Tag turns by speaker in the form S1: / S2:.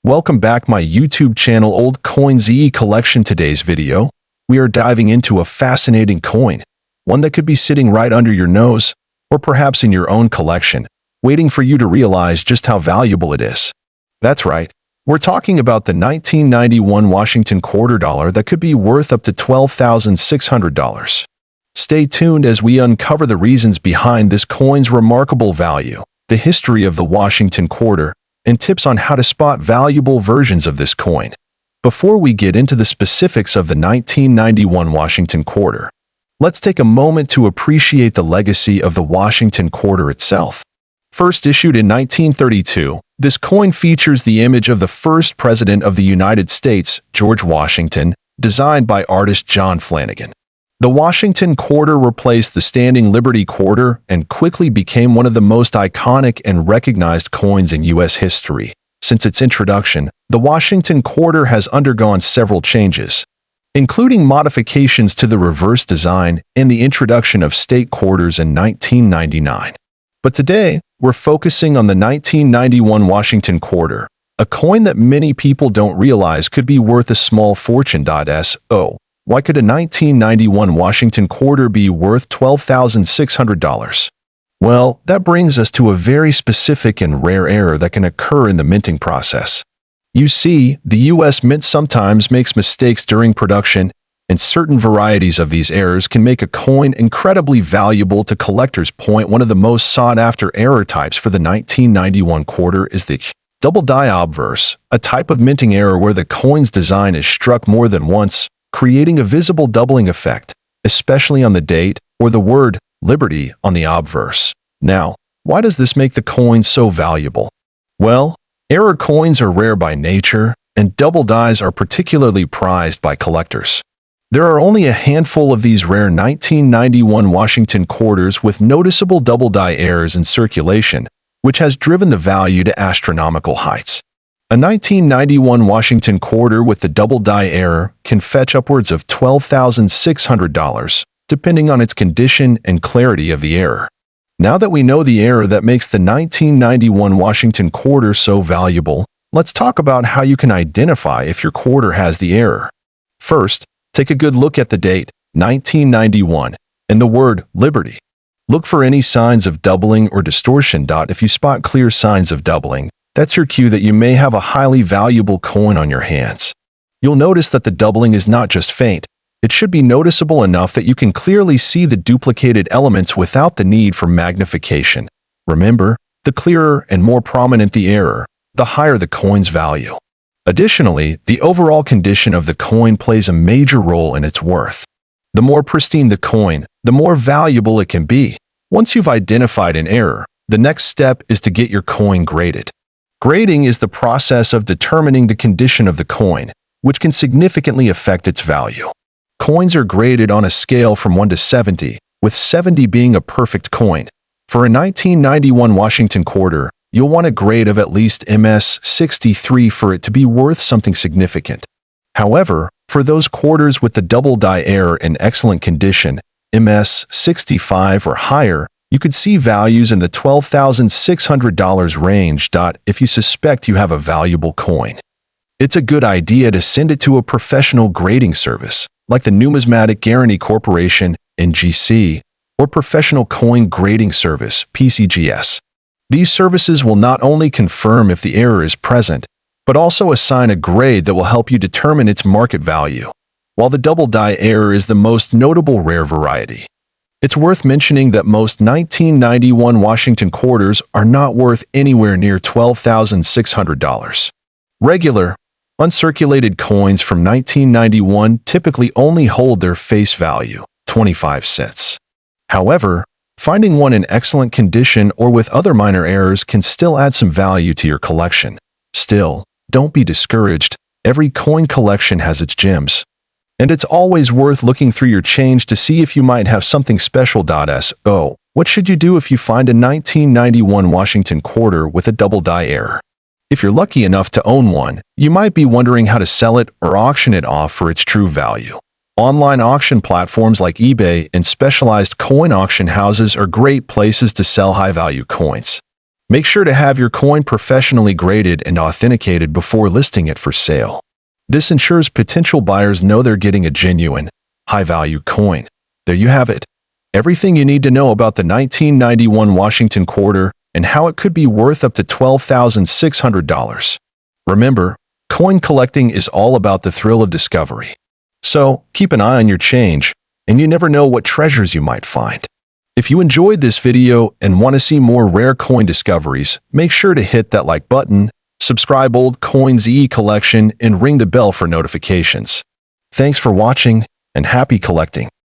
S1: Welcome back my YouTube channel Old Coin ZEE Collection. Today's video, we are diving into a fascinating coin, one that could be sitting right under your nose, or perhaps in your own collection, waiting for you to realize just how valuable it is. That's right, we're talking about the 1991 Washington quarter dollar that could be worth up to $12,600. Stay tuned as we uncover the reasons behind this coin's remarkable value, the history of the Washington quarter, and tips on how to spot valuable versions of this coin. Before we get into the specifics of the 1991 Washington quarter, let's take a moment to appreciate the legacy of the Washington quarter itself. First issued in 1932, this coin features the image of the first president of the United States, George Washington, designed by artist John Flanagan. The Washington quarter replaced the standing Liberty quarter and quickly became one of the most iconic and recognized coins in U.S. history. Since its introduction, the Washington quarter has undergone several changes, including modifications to the reverse design and the introduction of state quarters in 1999. But today, we're focusing on the 1991 Washington quarter, a coin that many people don't realize could be worth a small fortune. So, why could a 1991 Washington quarter be worth $12,600? Well, that brings us to a very specific and rare error that can occur in the minting process. You see, the U.S. Mint sometimes makes mistakes during production, and certain varieties of these errors can make a coin incredibly valuable to collectors. One of the most sought-after error types for the 1991 quarter is the Double Die Obverse, a type of minting error where the coin's design is struck more than once, creating a visible doubling effect, especially on the date or the word Liberty on the obverse. Now, why does this make the coin so valuable? Well, error coins are rare by nature, and double dies are particularly prized by collectors. There are only a handful of these rare 1991 Washington quarters with noticeable double die errors in circulation, which has driven the value to astronomical heights. A 1991 Washington quarter with the double die error can fetch upwards of $12,600, depending on its condition and clarity of the error. Now that we know the error that makes the 1991 Washington quarter so valuable, let's talk about how you can identify if your quarter has the error. First, take a good look at the date, 1991, and the word Liberty. Look for any signs of doubling or distortion. If you spot clear signs of doubling, that's your cue that you may have a highly valuable coin on your hands. You'll notice that the doubling is not just faint. It should be noticeable enough that you can clearly see the duplicated elements without the need for magnification. Remember, the clearer and more prominent the error, the higher the coin's value. Additionally, the overall condition of the coin plays a major role in its worth. The more pristine the coin, the more valuable it can be. Once you've identified an error, the next step is to get your coin graded. Grading is the process of determining the condition of the coin, which can significantly affect its value. Coins are graded on a scale from 1 to 70, with 70 being a perfect coin. For a 1991 Washington quarter, you'll want a grade of at least MS 63 for it to be worth something significant. However, for those quarters with the double die error in excellent condition, MS 65 or higher, you could see values in the $12,600 range. If you suspect you have a valuable coin, it's a good idea to send it to a professional grading service, like the Numismatics Guarantee Corporation, NGC, or Professional Coin Grading Service, PCGS. These services will not only confirm if the error is present, but also assign a grade that will help you determine its market value. While the double die error is the most notable rare variety, it's worth mentioning that most 1991 Washington quarters are not worth anywhere near $12,600. Regular, uncirculated coins from 1991 typically only hold their face value, 25 cents. However, finding one in excellent condition or with other minor errors can still add some value to your collection. Still, don't be discouraged. Every coin collection has its gems, and it's always worth looking through your change to see if you might have something special. So, what should you do if you find a 1991 Washington quarter with a double die error? If you're lucky enough to own one, you might be wondering how to sell it or auction it off for its true value. Online auction platforms like eBay and specialized coin auction houses are great places to sell high-value coins. Make sure to have your coin professionally graded and authenticated before listing it for sale. This ensures potential buyers know they're getting a genuine, high-value coin. There you have it. Everything you need to know about the 1991 Washington quarter and how it could be worth up to $12,600. Remember, coin collecting is all about the thrill of discovery. So, keep an eye on your change, and you never know what treasures you might find. If you enjoyed this video and want to see more rare coin discoveries, make sure to hit that like button, subscribe Old Coin ZEE Collection, and ring the bell for notifications. Thanks for watching, and happy collecting!